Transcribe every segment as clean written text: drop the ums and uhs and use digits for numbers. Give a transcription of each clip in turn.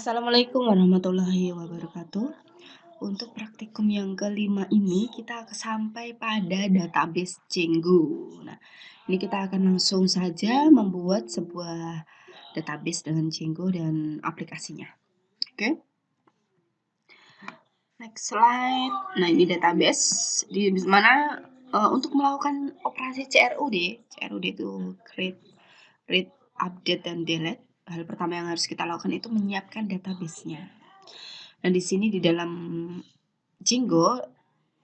Assalamualaikum warahmatullahi wabarakatuh. Untuk praktikum yang kelima ini kita sampai pada database Django. Nah, ini kita akan langsung saja membuat sebuah database dengan Django dan aplikasinya. Oke. Next slide. Nah, ini database di mana untuk melakukan operasi CRUD itu create, read, update, dan delete. Hal pertama yang harus kita lakukan itu menyiapkan database-nya. Nah, di sini di dalam Django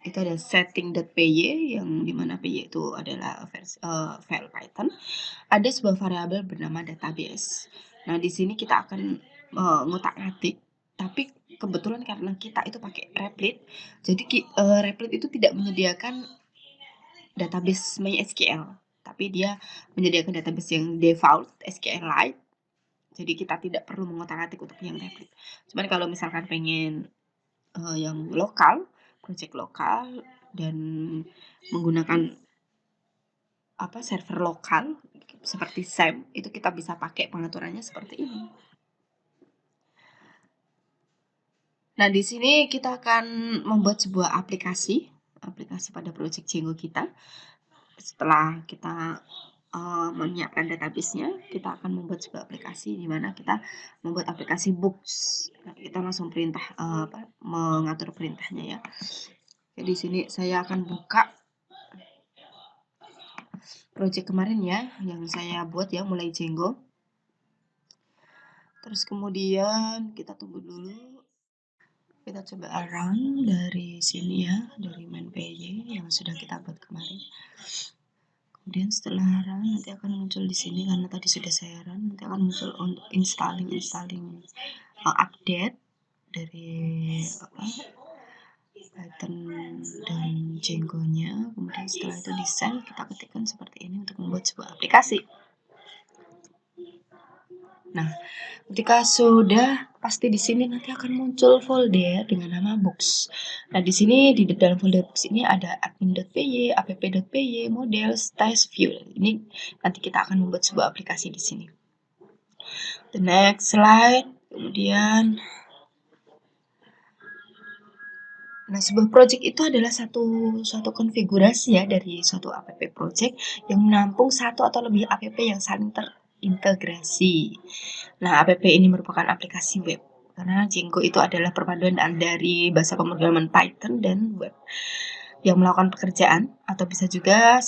itu ada setting.py yang dimana py itu adalah file Python. Ada sebuah variabel bernama database. Nah, di sini kita akan ngutak-ngatik, tapi kebetulan karena kita itu pakai Replit, jadi Replit itu tidak menyediakan database MySQL, tapi dia menyediakan database yang default SQLite. Jadi kita tidak perlu mengotak-atik untuk yang Replit. Cuman kalau misalkan pengen yang lokal, project lokal dan menggunakan server lokal seperti SAM, itu kita bisa pakai pengaturannya seperti ini. Nah, di sini kita akan membuat sebuah aplikasi pada project Django kita. Setelah kita menyiapkan database-nya, kita akan membuat sebuah aplikasi di mana kita membuat aplikasi books. Nah, kita langsung perintah mengatur perintahnya ya. Jadi di sini saya akan buka project kemarin ya, yang saya buat ya, mulai Django. Terus kemudian kita tunggu dulu. Kita coba run dari sini ya, dari main.py yang sudah kita buat kemarin. Kemudian setelah run nanti akan muncul di sini karena tadi sudah saya run, nanti akan muncul untuk installing update dari Python dan Django-nya. Kemudian setelah itu di save, kita ketikkan seperti ini untuk membuat sebuah aplikasi. Nah, ketika sudah, pasti di sini nanti akan muncul folder dengan nama books. Nah, di sini di dalam folder books ini ada admin.py, app.py, models, test, view. Ini nanti kita akan membuat sebuah aplikasi di sini. The next slide. Kemudian, nah, sebuah project itu adalah suatu konfigurasi ya dari suatu app project yang menampung satu atau lebih app yang saling terintegrasi. Nah, app ini merupakan aplikasi web karena Django itu adalah perpaduan dari bahasa pemrograman Python dan web yang melakukan pekerjaan atau bisa juga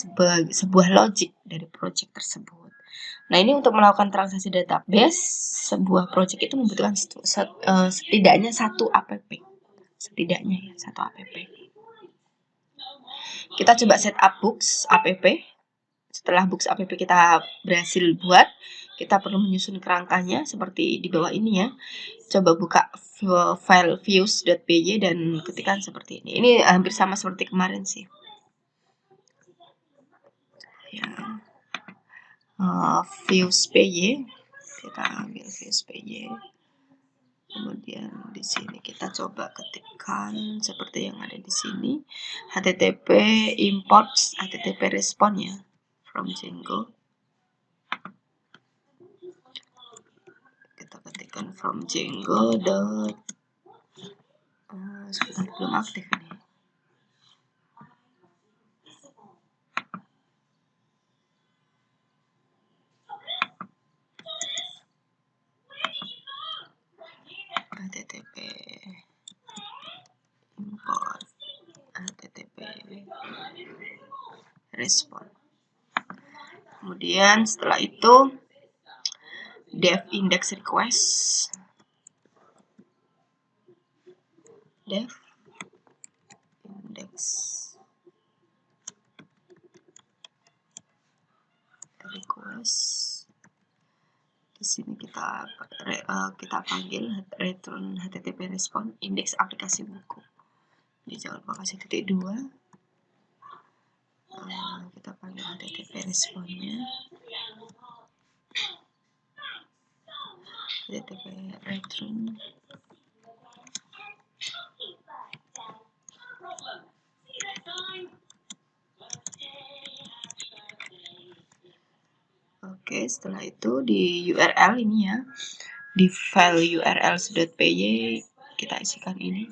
sebuah logic dari project tersebut. Nah, ini untuk melakukan transaksi database, sebuah project itu membutuhkan setidaknya satu app. Setidaknya ya, satu app. Kita coba setup books app. Setelah books app kita berhasil buat, kita perlu menyusun kerangkanya seperti di bawah ini ya. Coba buka file views.py dan ketikkan seperti ini. Ini hampir sama seperti kemarin sih. Ya. Views.py. Kita ambil views.py. Kemudian di sini kita coba ketikkan seperti yang ada di sini, http imports http response ya from Django. Kita ketikkan from Django sebentar, belum aktif ini. http import http respon. Kemudian setelah itu dev index request, dev index request. Di sini kita panggil return http respon indeks aplikasi buku. Jadi jangan lupa kasih titik 2. Kita panggil http responnya, http return. Oke, setelah itu di URL ini ya, di file urls.py kita isikan ini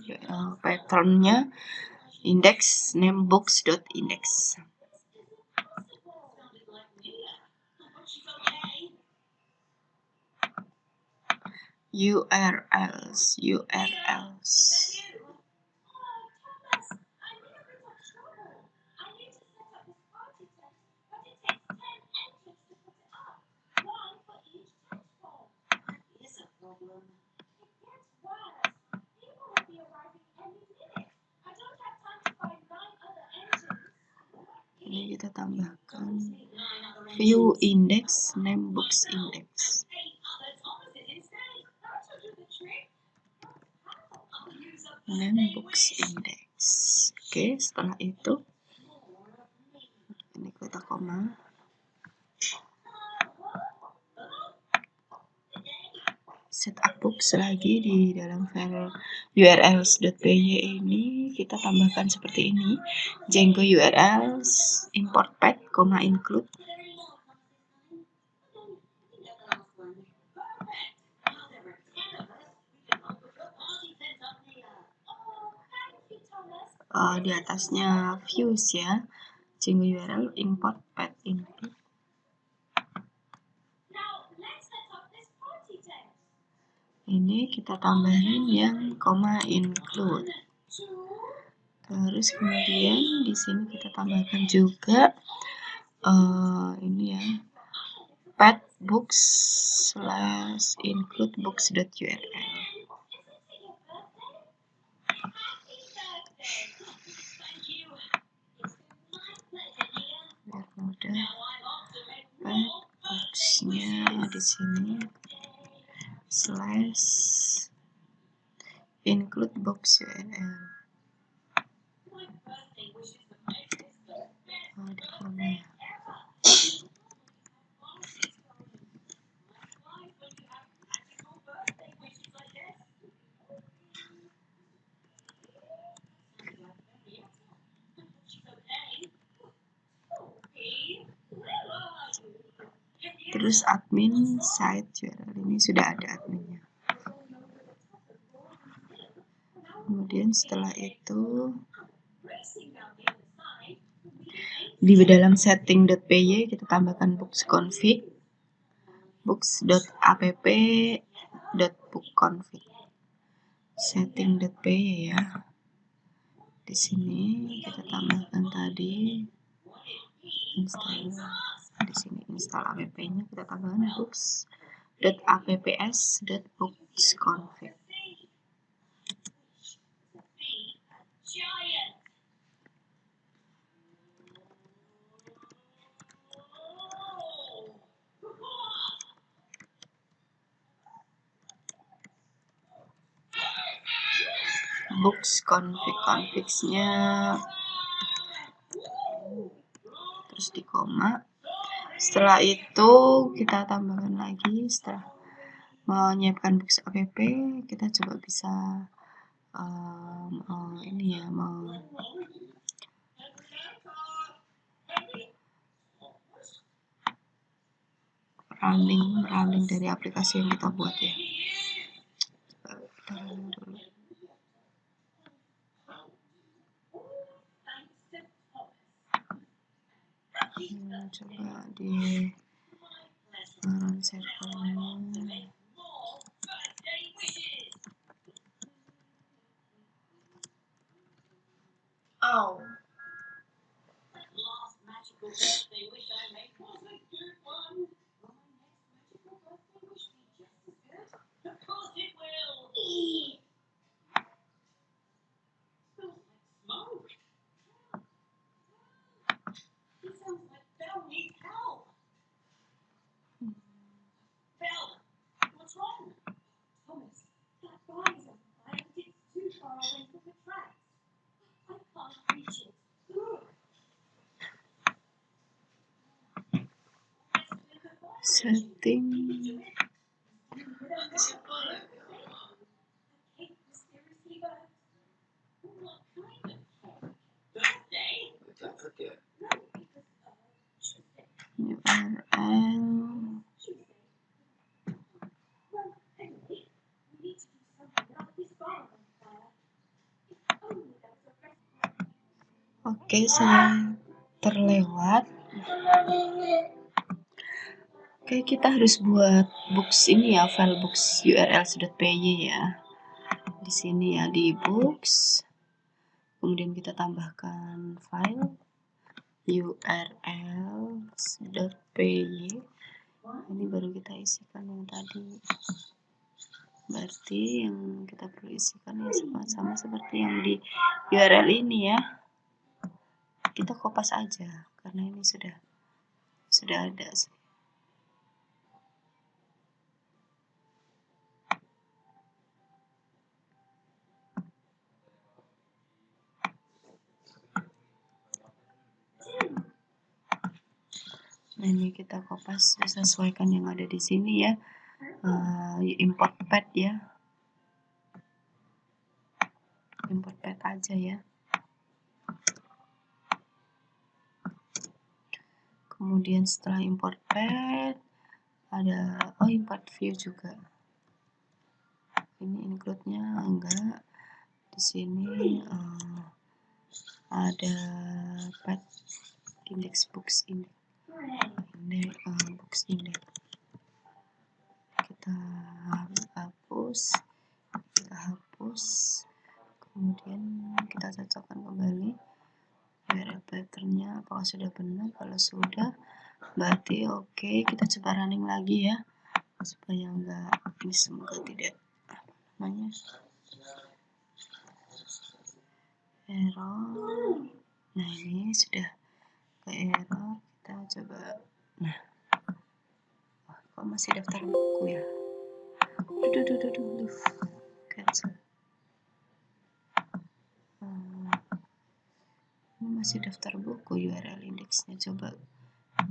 patternnya index namebooks.index. URLs. Ini kita tambahkan view index, namebooks index. Namebooks index. Oke, setelah itu ini kita koma. Setup books lagi di dalam file urls.py ini kita tambahkan seperti ini. Django urls import path, include. Di atasnya views ya. Django URL import path include. Ini kita tambahin yang include. Terus kemudian di sini kita tambahkan juga ini ya, path books / include books.url. Biar mudah, path books-nya di sini / include books.url. Terus admin site URL ini sudah ada adminnya. Kemudian setelah itu di dalam setting.py kita tambahkan books config, books.app.bookconfig. Setting.py ya. Di sini kita tambahkan tadi install. Di sini install app-nya kita tambahkan books.apps.bookconfig. Books config-nya terus di koma. Setelah itu kita tambahkan lagi, setelah menyiapkan books app kita coba bisa ini ya, running dari aplikasi yang kita buat ya. Coba di run servernya. Oh. Setting URL Oke, saya terlewat. Oke, kita harus buat books ini ya, file books url.py ya. Di sini ya, di books. Kemudian kita tambahkan file url.py. Ini baru kita isikan yang tadi. Berarti yang kita perlu isikan ya sama seperti yang di URL ini ya. Kita kopas aja karena ini sudah ada. Nah, ini kita kopas sesuaikan yang ada di sini ya. Import pad ya. Import pad aja ya. Kemudian setelah import pad ada import view juga. Ini include-nya enggak. Di sini ada pad index books index. Books index. Kita hapus. Kemudian kita cocokkan kembali URL pattern-nya apakah sudah benar. Kalau sudah berarti oke, kita coba running lagi ya supaya enggak, ini semoga tidak error. Nah, ini sudah ke error, kita coba. Nah, kok masih daftar buku ya? Cancel. Ini masih daftar buku URL indeksnya. Coba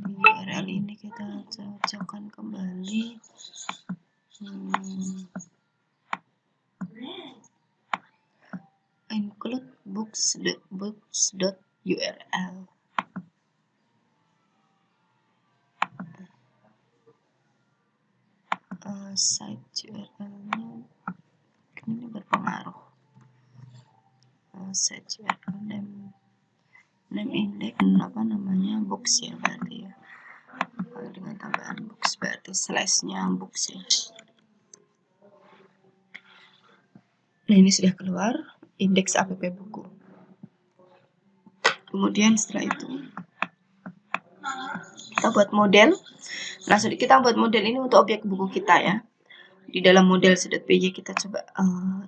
di URL ini kita cocokkan kembali. Include books.url. Site URL-nya ini berpengaruh. Site URL name index apa namanya, books ya berarti ya. Dengan tambahan books berarti slash-nya books ya. Nah, ini sudah keluar indeks app buku. Kemudian setelah itu kita buat model. Nah, kita buat model ini untuk objek buku kita ya. Di dalam model.py kita coba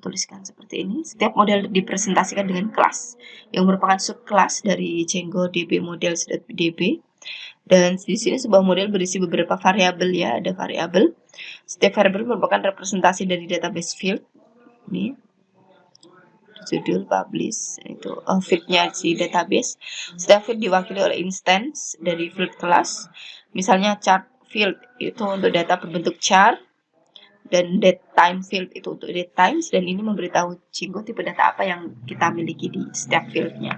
tuliskan seperti ini. Setiap model dipresentasikan dengan kelas yang merupakan subkelas dari Django DB models.db. Dan di sini sebuah model berisi beberapa variabel ya, ada variabel. Setiap variabel merupakan representasi dari database field. Ini judul, publish, itu fieldnya si database. Setiap field diwakili oleh instance dari field kelas. Misalnya chart field itu untuk data berbentuk chart, dan date time field itu untuk date times, dan ini memberitahu Django tipe data apa yang kita miliki di setiap fieldnya.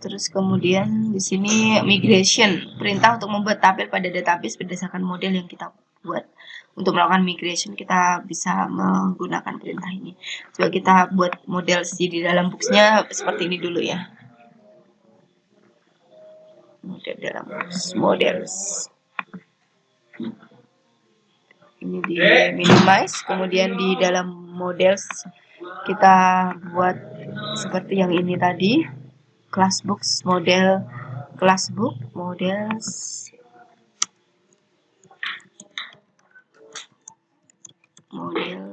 Terus kemudian di sini migration, perintah untuk membuat tabel pada database berdasarkan model yang kita buat. Untuk melakukan migration kita bisa menggunakan perintah ini. Coba kita buat model di dalam books-nya seperti ini dulu ya. Model dalam books, models. Ini di minimize, kemudian di dalam models kita buat seperti yang ini tadi, class books model, class book models, model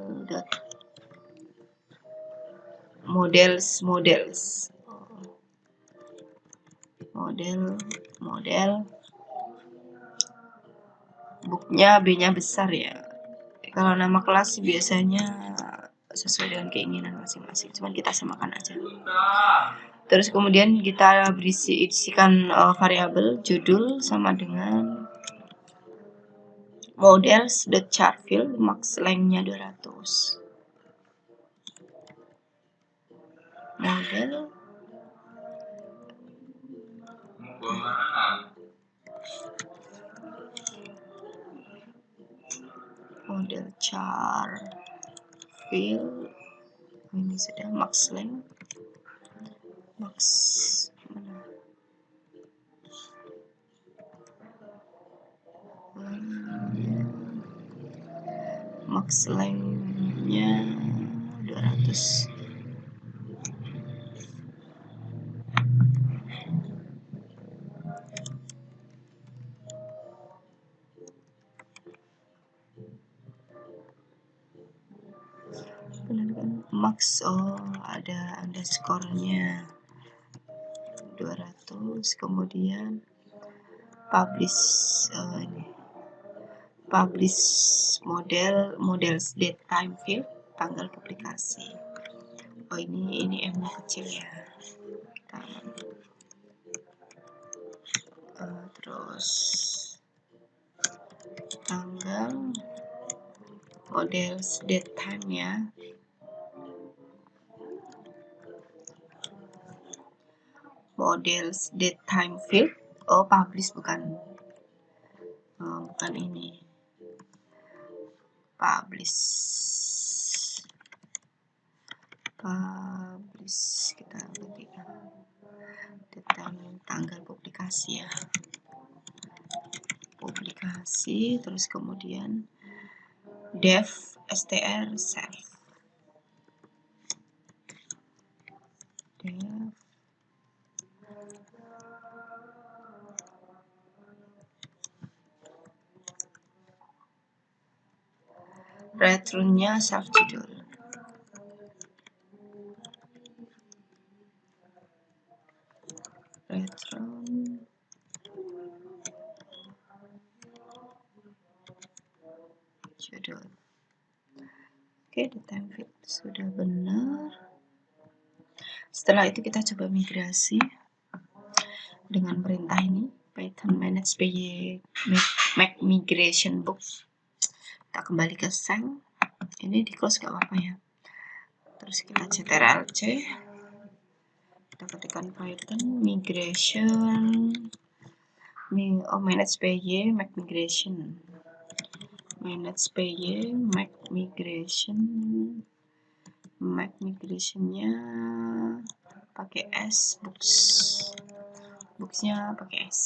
booknya B-nya besar ya. Kalau nama kelas biasanya sesuai dengan keinginan masing-masing, cuman kita samakan aja. Terus kemudian kita isikan variabel judul sama dengan models.chart field, max length-nya 200. Model chart field ini ini sudah max length, max mana? Max length-nya 200. Benar kan? Max, oh ada underscore-nya 200, kemudian publish, ini publish models date time field, tanggal publikasi. Oh ini M-nya kecil ya. Terus tanggal, models date time ya. Models date time field, oh publish bukan ini, publish kita ketikkan tanggal publikasi ya, publikasi, terus kemudian dev str self, dev return-nya self judul. Return judul. Oke, the time field sudah benar. Setelah itu kita coba migrasi dengan perintah ini, Python manage py make migration book. Kita kembali ke Sang. Ini di close gak apa-apa ya. Terus kita ctrl-c. Kita ketikkan Python migration, manage py make migration, manage py make migrationnya pakai S, booksnya pakai S.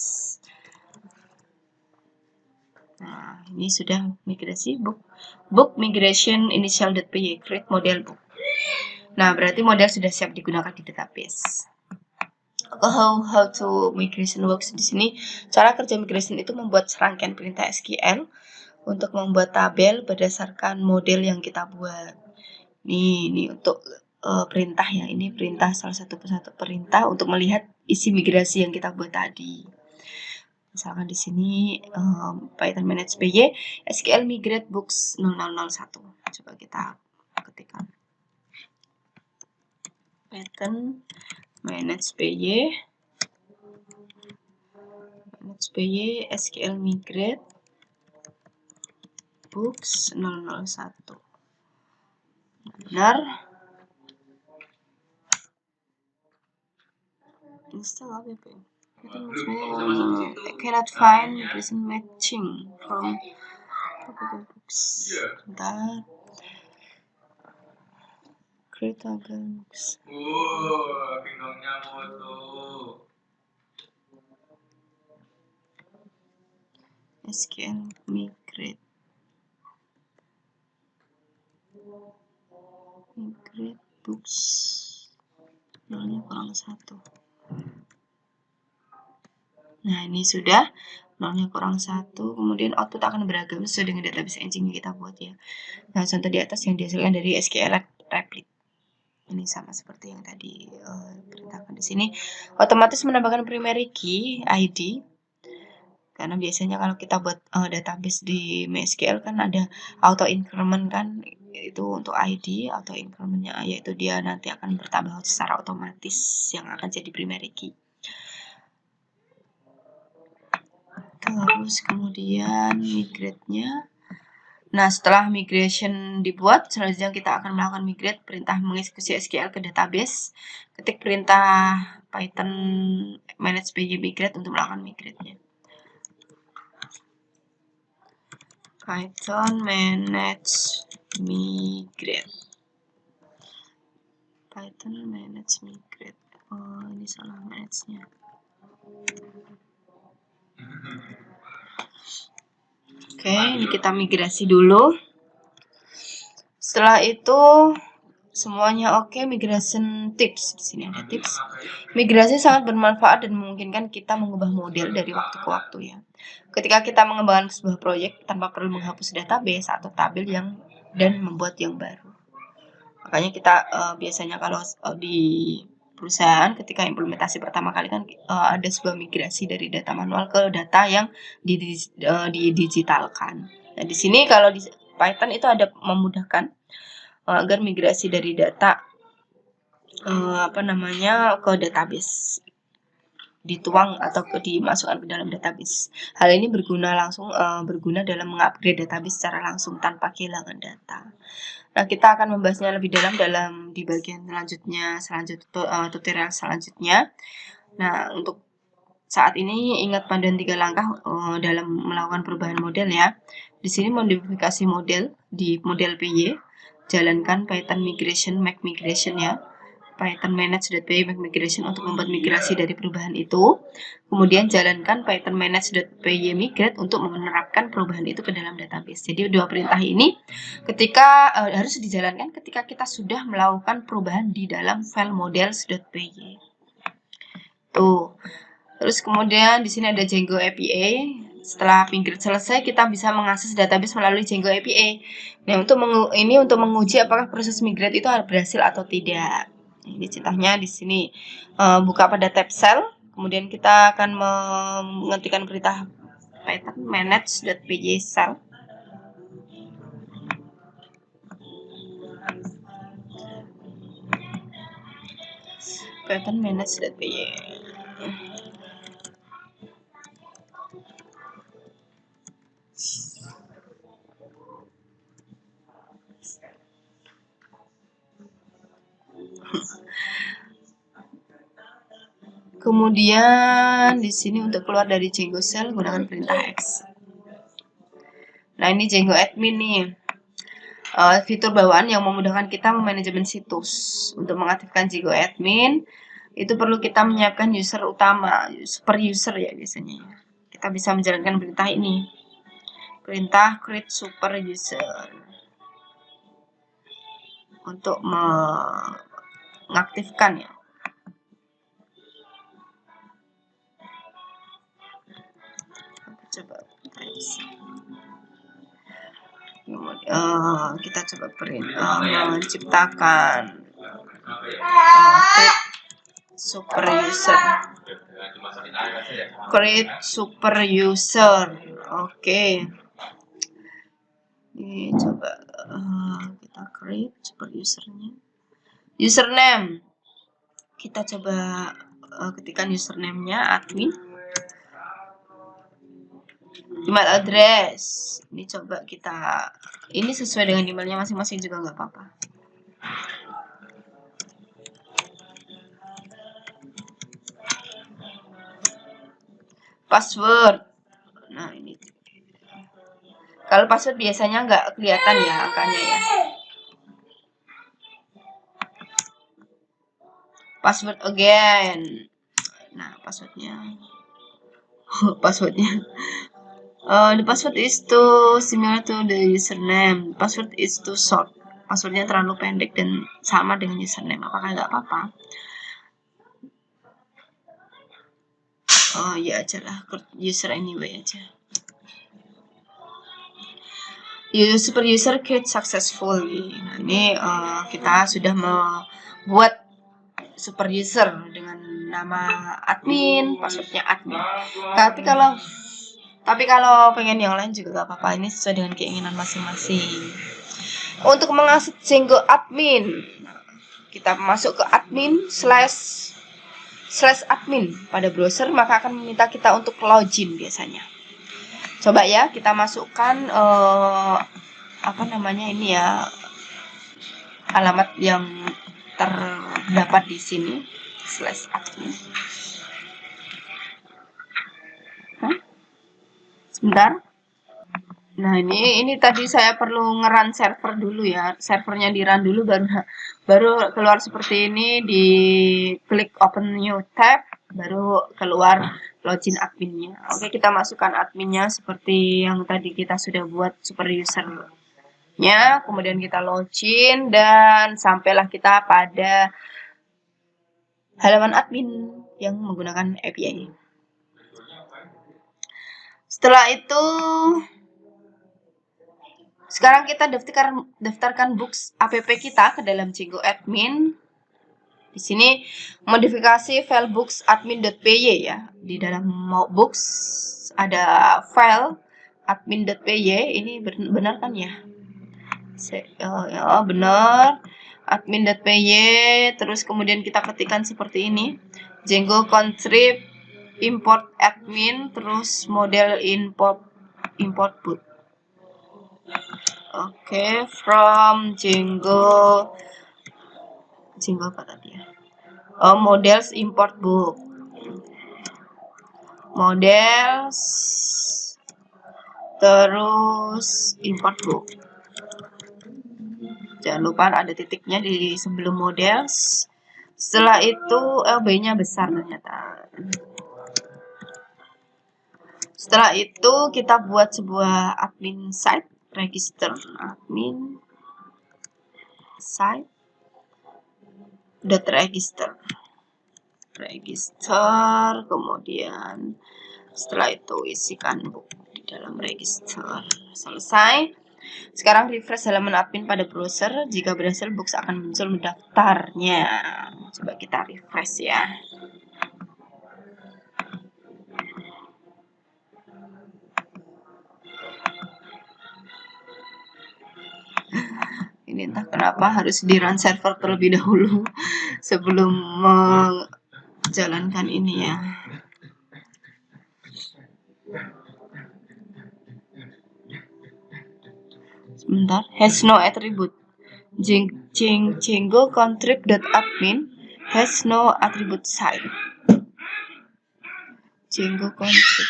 Nah, ini sudah migrasi book migration initial.py create model book. Nah, berarti model sudah siap digunakan di database. How to migration works di sini. Cara kerja migration itu membuat serangkaian perintah SQL untuk membuat tabel berdasarkan model yang kita buat. Ini untuk perintah ya. Ini perintah, salah satu perintah untuk melihat isi migrasi yang kita buat tadi. Misalkan di sini Python manage py SQL migrate books 0001. Coba kita ketikkan Python manage py SQL migrate books 001. Benar. Install app. I cannot find migration matching from topical books. Bentar. Create topical books. Pingdongnya moto. SQL migrate books 0-1. Nah, ini sudah 0-1, kemudian output akan beragam sesuai dengan database engine yang kita buat ya. Nah, contoh di atas yang dihasilkan dari SQL Replit. Ini sama seperti yang tadi perintahkan di sini. Otomatis menambahkan primary key ID. Karena biasanya kalau kita buat database di MySQL kan ada auto increment kan, itu untuk ID, auto incrementnya yaitu dia nanti akan bertambah secara otomatis yang akan jadi primary key. Terus kemudian migrate-nya. Nah, setelah migration dibuat, selanjutnya kita akan melakukan migrate, perintah mengeksekusi SQL ke database. Ketik perintah Python manage py migrate untuk melakukan migrate-nya. Python manage migrate. Python manage migrate. Oh, ini salah manage-nya. Oke, ini kita migrasi dulu. Setelah itu semuanya oke, migration tips. Di sini ada tips. Migrasi sangat bermanfaat dan memungkinkan kita mengubah model dari waktu ke waktu ya. Ketika kita mengembangkan sebuah proyek tanpa perlu menghapus database atau tabel dan membuat yang baru. Makanya kita biasanya kalau di perusahaan ketika implementasi pertama kali kan ada sebuah migrasi dari data manual ke data yang didigitalkan. Nah, di sini kalau di Python itu ada memudahkan agar migrasi dari data ke database dituang atau dimasukkan ke dalam database. Hal ini berguna dalam mengupgrade database secara langsung tanpa kehilangan data. Nah, kita akan membahasnya lebih dalam di bagian tutorial selanjutnya. Nah, untuk saat ini ingat panduan 3 langkah dalam melakukan perubahan model ya. Di sini modifikasi model di model PY, jalankan Python migration, make migration ya. Python manage.py make migration untuk membuat migrasi dari perubahan itu. Kemudian jalankan Python manage.py migrate untuk menerapkan perubahan itu ke dalam database. Jadi dua perintah ini harus dijalankan ketika kita sudah melakukan perubahan di dalam file models.py. Tuh. Terus kemudian di sini ada Django API. Setelah migrate selesai, kita bisa mengakses database melalui Django API. Nah, untuk menguji apakah proses migrate itu berhasil atau tidak. Ini contohnya di sini buka pada tab cell, kemudian kita akan mengetikkan perintah Python manage.py cell. Python manage.py. Kemudian di sini untuk keluar dari Django Shell gunakan perintah X. Nah, ini Django admin nih. Fitur bawaan yang memudahkan kita memanajemen situs. Untuk mengaktifkan Django admin, itu perlu kita menyiapkan user utama, super user ya biasanya. Kita bisa menjalankan perintah ini. Perintah create super user. Untuk mengaktifkan ya. Coba kita coba menciptakan create super user. Oke. Ini coba kita create super usernya. Username. Kita coba ketikkan username-nya admin. Email address. Ini coba ini sesuai dengan emailnya masing-masing juga nggak apa-apa. Password. Nah, ini. Kalau password biasanya nggak kelihatan ya angkanya ya. Password again. Nah, passwordnya. The password is too similar to the username. Password is too short. Passwordnya terlalu pendek dan sama dengan username. Apakah nggak apa-apa? Oh iya aja lah, user anyway aja. Super user create successfully. Nah, ini kita sudah membuat super user dengan nama admin, passwordnya admin. Tapi kalau pengen yang lain juga gak apa-apa, ini sesuai dengan keinginan masing-masing. Untuk mengakses Django admin, kita masuk ke admin /admin pada browser, maka akan meminta kita untuk login biasanya. Coba ya, kita masukkan ini ya, alamat yang terdapat di sini /admin. Sebentar. Nah, ini tadi saya perlu nge-run server dulu ya. Servernya di-run dulu baru keluar seperti ini, di klik open new tab, baru keluar login adminnya. Oke, kita masukkan adminnya seperti yang tadi kita sudah buat super user-nya, kemudian kita login dan sampailah kita pada halaman admin yang menggunakan API. Setelah itu sekarang kita daftarkan books app kita ke dalam Django admin. Di sini modifikasi file books admin.py ya. Di dalam books ada file admin.py. Ini benar kan ya? Benar. Admin.py. Terus kemudian kita ketikkan seperti ini. Django contrib import admin. Terus model import boot. Oke, from Django apa tadi ya? Models import book. Models terus import book. Jangan lupa ada titiknya di sebelum models. Setelah itu B-nya besar ternyata. Setelah itu kita buat sebuah admin site. Register admin site .register kemudian setelah itu isikan book di dalam register. Selesai. Sekarang refresh halaman admin pada browser. Jika berhasil, books akan muncul mendaftarnya. Coba kita refresh ya. Ini entah kenapa harus di-run server terlebih dahulu sebelum menjalankan ini ya. Sebentar, has no attribute. Django contrib.admin has no attribute site. Django contrib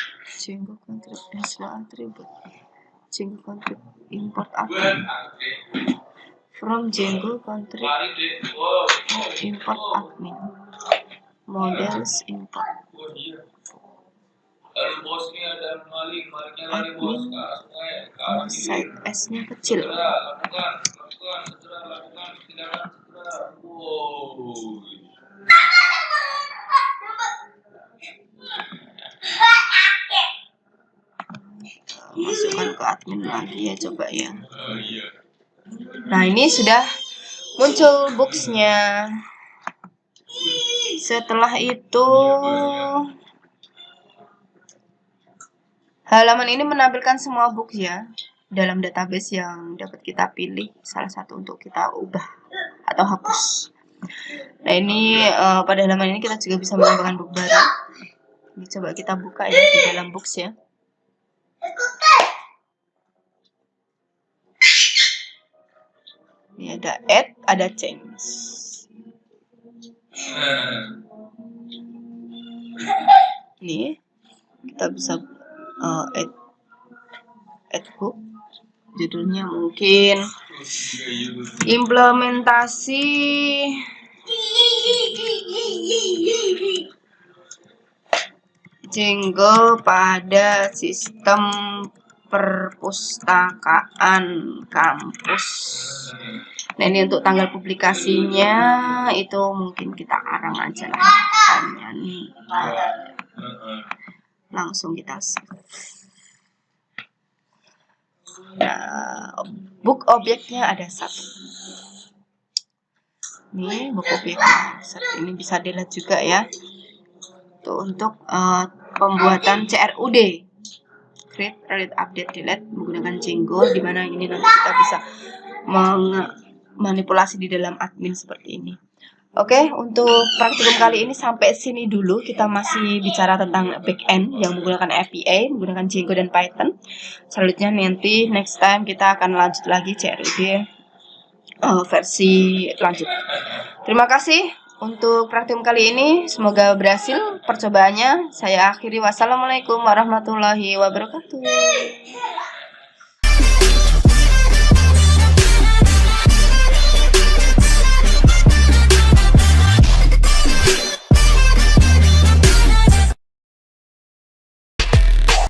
has no attribute. Django contrib import admin. From Django contrib import admin. Models import. Admin site S-nya kecil. Masukkan ke admin lagi ya, coba ya. Nah, ini sudah muncul books-nya. Setelah itu halaman ini menampilkan semua books ya dalam database yang dapat kita pilih salah satu untuk kita ubah atau hapus. Nah, ini pada halaman ini kita juga bisa menambahkan book baru. Ini coba kita buka ya di dalam books ya. Ini ada add, ada change. Ini kita bisa add book. Judulnya mungkin implementasi Django pada sistem perpustakaan kampus. Nah, ini untuk tanggal publikasinya itu mungkin kita arang aja lah. Tanya nih. Langsung kita save. Nah, book objeknya ada satu. Ini book objeknya. Ini bisa dilihat juga ya. Itu untuk pembuatan CRUD. Create, read, update, delete menggunakan Django, di mana ini nanti kita bisa manipulasi di dalam admin seperti ini. Oke, untuk praktikum kali ini sampai sini dulu. Kita masih bicara tentang backend yang menggunakan API, menggunakan Django dan Python. Selanjutnya nanti next time kita akan lanjut lagi CRUD versi lanjut. Terima kasih untuk praktikum kali ini. Semoga berhasil percobaannya. Saya akhiri. Wassalamualaikum warahmatullahi wabarakatuh.